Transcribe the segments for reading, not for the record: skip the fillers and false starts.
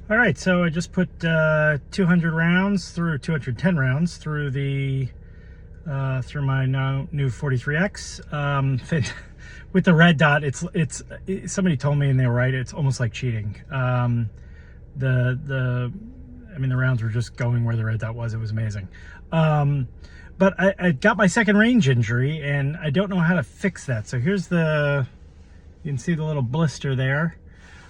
All right, so I just put 210 rounds through the through my new 43X. With the red dot, somebody told me, and they were right, it's almost like cheating. I mean, the rounds were just going where the red dot was. It was amazing. But I got my second range injury, and I don't know how to fix that. So here's you can see the little blister there.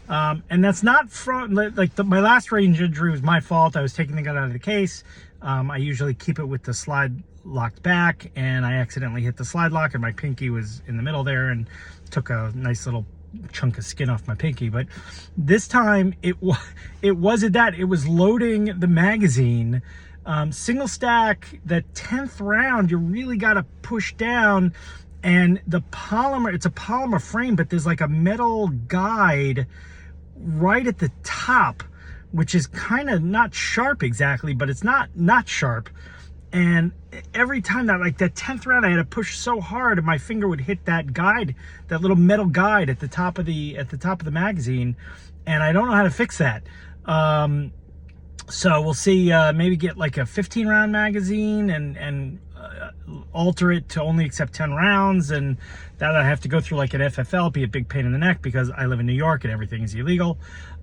And that's not from, my last range injury was my fault. I was taking the gun out of the case. I usually keep it with the slide locked back, and I accidentally hit the slide lock, and my pinky was in the middle there and took a nice little chunk of skin off my pinky. But this time it wasn't that. It was loading the magazine. Single stack, the 10th round, you really got to push down, and the polymer, it's a polymer frame, but there's like a metal guide right at the top, which is kind of not sharp exactly, but it's not sharp. And every time that 10th round, I had to push so hard, and my finger would hit that guide, that little metal guide at the top of the magazine, and I don't know how to fix that. So we'll see, maybe get like a 15 round magazine and alter it to only accept 10 rounds, and that I have to go through like an FFL, be a big pain in the neck because I live in New York and everything is illegal.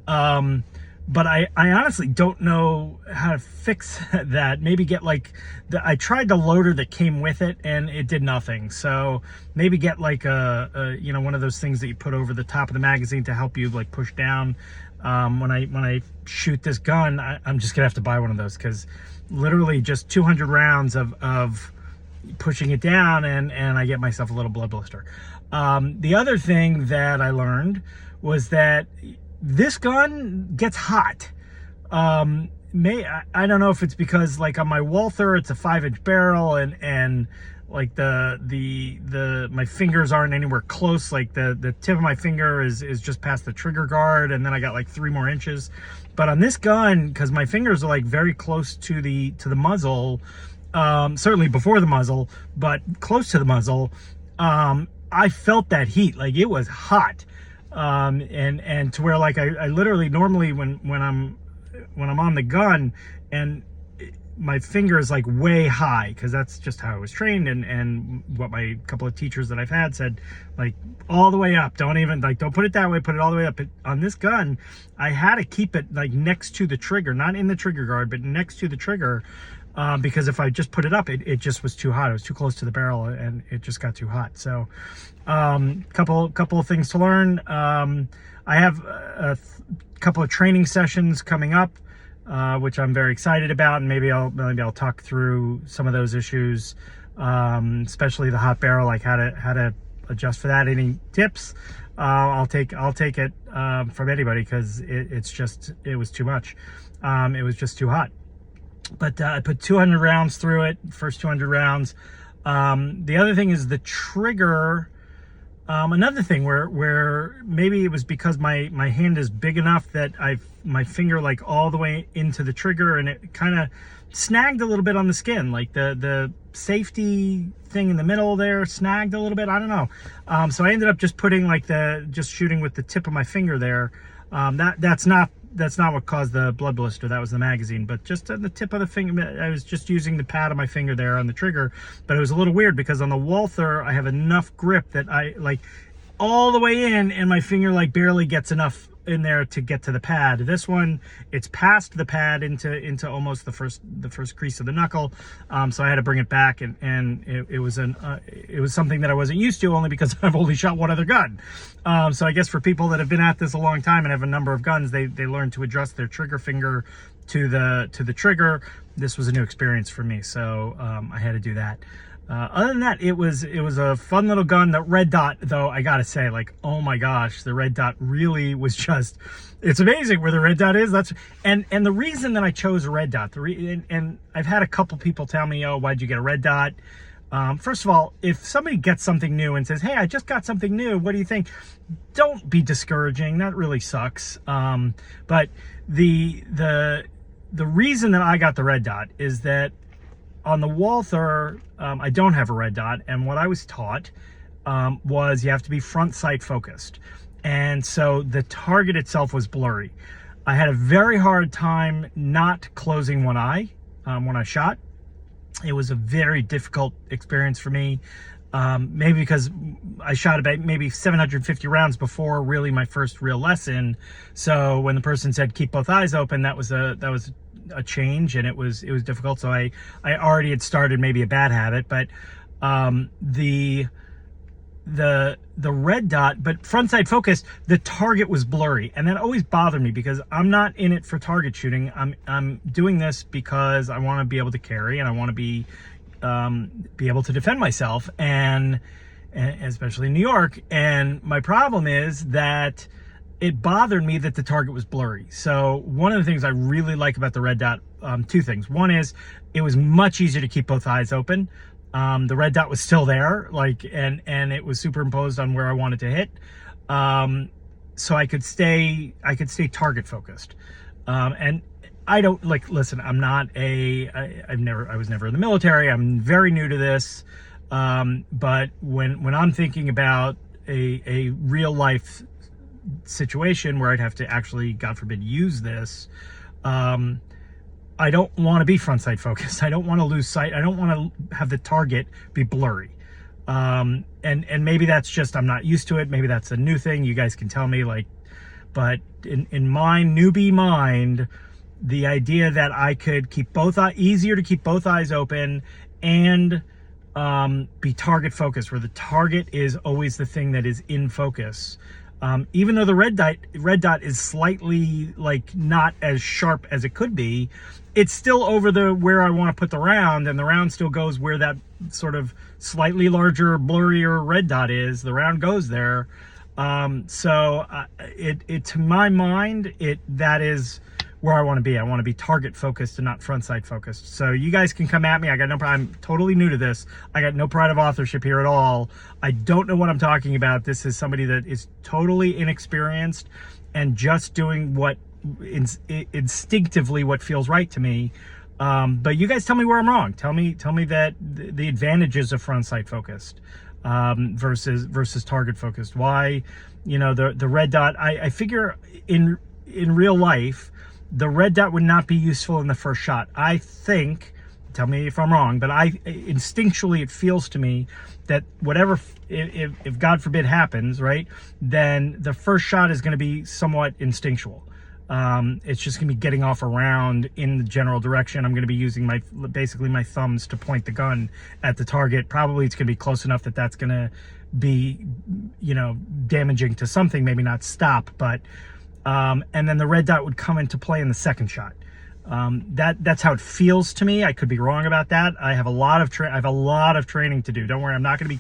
But I honestly don't know how to fix that. Maybe get I tried the loader that came with it, and it did nothing. So maybe get like a one of those things that you put over the top of the magazine to help you like push down. When I shoot this gun, I'm just gonna have to buy one of those, because literally just 200 rounds of pushing it down, and I get myself a little blood blister. The other thing that I learned was that this gun gets hot. I don't know if it's because like on my Walther, it's a 5-inch barrel, and like my fingers aren't anywhere close. Like the tip of my finger is just past the trigger guard, and then I got like 3 more inches. But on this gun, because my fingers are like very close to the muzzle, certainly before the muzzle, but close to the muzzle, I felt that heat. Like it was hot. And to where like I literally normally when I'm on the gun and my finger is like way high, because that's just how I was trained, and what my couple of teachers that I've had said, like all the way up, don't put it that way, put it all the way up. On this gun, I had to keep it like next to the trigger, not in the trigger guard, but next to the trigger, because if I just put it up, it just was too hot. It was too close to the barrel, and it just got too hot. So couple of things to learn. I have a couple of training sessions coming up, which I'm very excited about, and maybe I'll talk through some of those issues, especially the hot barrel, like how to adjust for that. Any tips? I'll take it from anybody, because it was too much. It was just too hot. But I put 200 rounds through it, first 200 rounds. The other thing is the trigger. Another thing where maybe it was because my hand is big enough that my finger like all the way into the trigger, and it kind of snagged a little bit on the skin. Like the safety thing in the middle there snagged a little bit. I don't know. So I ended up just putting just shooting with the tip of my finger there. That's not what caused the blood blister. That was the magazine. But just on the tip of the finger, I was just using the pad of my finger there on the trigger. But it was a little weird, because on the Walther, I have enough grip that I like all the way in, and my finger like barely gets enough in there to get to the pad. This one, it's past the pad into almost the first crease of the knuckle. So I had to bring it back, and it was something that I wasn't used to, only because I've only shot one other gun. So I guess for people that have been at this a long time and have a number of guns, they learn to adjust their trigger finger to the trigger. This was a new experience for me, so I had to do that. Other than that, it was a fun little gun. The red dot, though, I gotta say, like, oh my gosh, the red dot really was just, it's amazing where the red dot is. And the reason that I chose a red dot, and I've had a couple people tell me, oh, why'd you get a red dot? First of all, if somebody gets something new and says, hey, I just got something new, what do you think? Don't be discouraging. That really sucks. But the reason that I got the red dot is that on the Walther, I don't have a red dot, and what I was taught was you have to be front sight focused, and so the target itself was blurry. I had a very hard time not closing one eye when I shot. It was a very difficult experience for me. Maybe because I shot about maybe 750 rounds before really my first real lesson. So when the person said keep both eyes open, that was a change, and it was difficult. So I already had started maybe a bad habit, but the red dot, but front sight focus, the target was blurry, and that always bothered me because I'm not in it for target shooting. I'm doing this because I want to be able to carry, and I want to be able to defend myself, and especially in New York. And my problem is that it bothered me that the target was blurry. So one of the things I really like about the red dot, two things. One is it was much easier to keep both eyes open. The red dot was still there, and it was superimposed on where I wanted to hit. So I could stay target focused. And I don't listen, I'm not I was never in the military. I'm very new to this. But when I'm thinking about a real life situation where I'd have to actually, God forbid, use this, I don't want to be front sight focused. I don't want to lose sight. I don't want to have the target be blurry. And maybe that's just, I'm not used to it. Maybe that's a new thing. You guys can tell me, but in my newbie mind, the idea that I could keep easier to keep both eyes open and be target focused, where the target is always the thing that is in focus. Even though the red dot is slightly not as sharp as it could be, it's still over where I want to put the round, and the round still goes where that sort of slightly larger, blurrier red dot is. The round goes there. So to my mind, that is where I want to be. I want to be target focused and not front sight focused. So you guys can come at me. I got no problem. I'm totally new to this. I got no pride of authorship here at all. I don't know what I'm talking about. This is somebody that is totally inexperienced and just doing what instinctively what feels right to me. But you guys tell me where I'm wrong. Tell me that the advantages of front sight focused versus target focused. Why, the red dot, I figure in real life, the red dot would not be useful in the first shot. I think, tell me if I'm wrong, but instinctually it feels to me that whatever, if God forbid happens, right, then the first shot is going to be somewhat instinctual. It's just going to be getting off a round in the general direction. I'm going to be using basically my thumbs to point the gun at the target. Probably it's going to be close enough that that's going to be, damaging to something, maybe not stop, but and then the red dot would come into play in the second shot. That's how it feels to me. I could be wrong about that. I have a lot of training to do. Don't worry, I'm not going to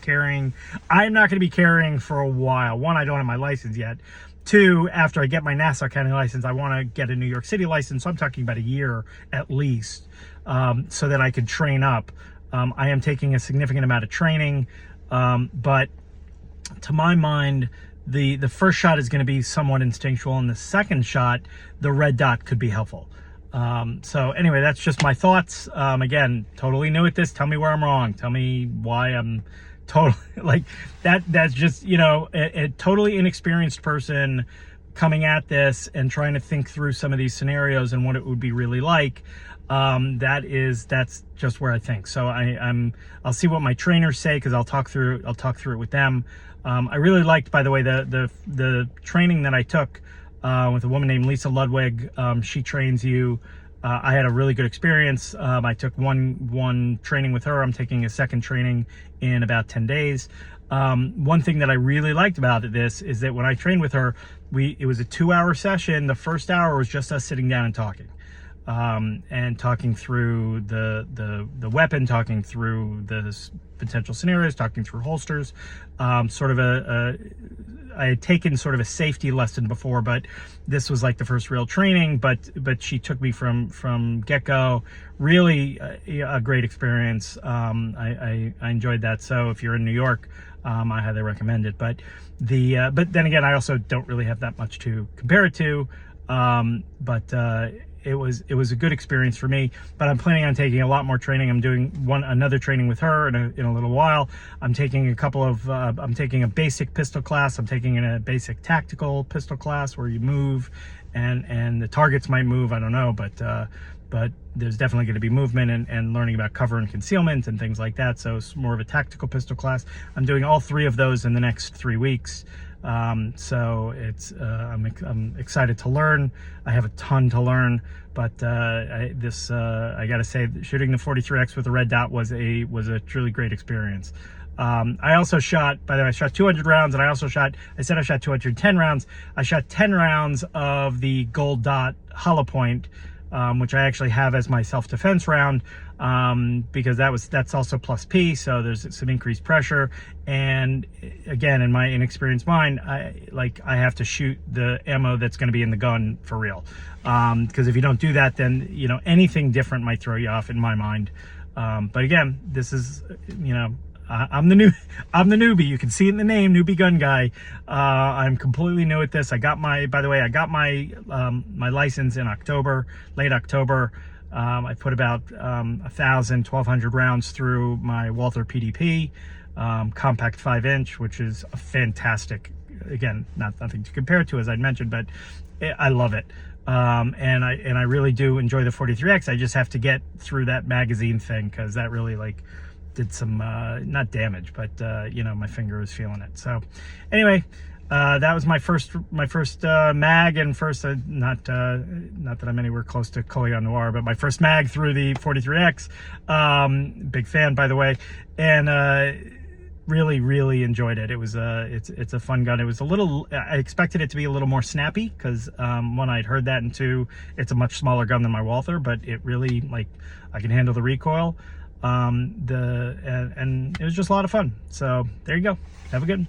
be carrying for a while. One, I don't have my license yet. Two, after I get my Nassau County license, I want to get a New York City license. So I'm talking about a year at least, so that I can train up. I am taking a significant amount of training, but to my mind, the first shot is going to be somewhat instinctual, and the second shot, the red dot could be helpful. So anyway, that's just my thoughts. Again, totally new at this. Tell me where I'm wrong. Tell me why I'm totally that's just, a totally inexperienced person coming at this and trying to think through some of these scenarios and what it would be really like. That's just where I think. So I'll see what my trainers say, because I'll talk through it with them. I really liked, by the way, the training that I took with a woman named Lisa Ludwig. She trains you. I had a really good experience. I took one training with her. I'm taking a second training in about 10 days. One thing that I really liked about this is that when I trained with her, it was a 2-hour session. The first hour was just us sitting down and talking. And talking through the weapon, talking through the potential scenarios, talking through holsters. I had taken sort of a safety lesson before, but this was like the first real training. But she took me from get-go. Really a great experience. I enjoyed that. So if you're in New York, I highly recommend it. But then again, I also don't really have that much to compare it to. It was a good experience for me, but I'm planning on taking a lot more training. I'm doing another training with her in a little while. I'm taking I'm taking a basic pistol class. I'm taking a basic tactical pistol class where you move and the targets might move. I don't know, but there's definitely going to be movement and learning about cover and concealment and things like that. So it's more of a tactical pistol class. I'm doing all 3 of those in the next 3 weeks. So it's I'm excited to learn. I have a ton to learn, but I gotta say, shooting the 43X with a red dot was a truly great experience. I also shot, by the way, I shot 200 rounds, and I said I shot 210 rounds. I shot 10 rounds of the gold dot hollow point, which I actually have as my self-defense round, because that's also plus P, so there's some increased pressure. And again, in my inexperienced mind, I have to shoot the ammo that's going to be in the gun for real, because if you don't do that, then anything different might throw you off in my mind. But again, this is I'm the newbie. You can see it in the name, newbie gun guy. I'm completely new at this. By the way, I got my my license in October, late October. I put about 1,200 rounds through my Walther PDP, compact 5-inch, which is a fantastic, again, nothing to compare it to, as I'd mentioned, but I love it. And I really do enjoy the 43X. I just have to get through that magazine thing, because that really did some not damage, but my finger was feeling it. So anyway, that was my first mag, and first not that I'm anywhere close to Colion Noir, but my first mag through the 43X. Big fan, by the way, and really enjoyed it. It was it's a fun gun. It was I expected it to be a little more snappy, because one, I'd heard that, and two, it's a much smaller gun than my Walther, but it really, I can handle the recoil. And it was just a lot of fun. So there you go. Have a good one.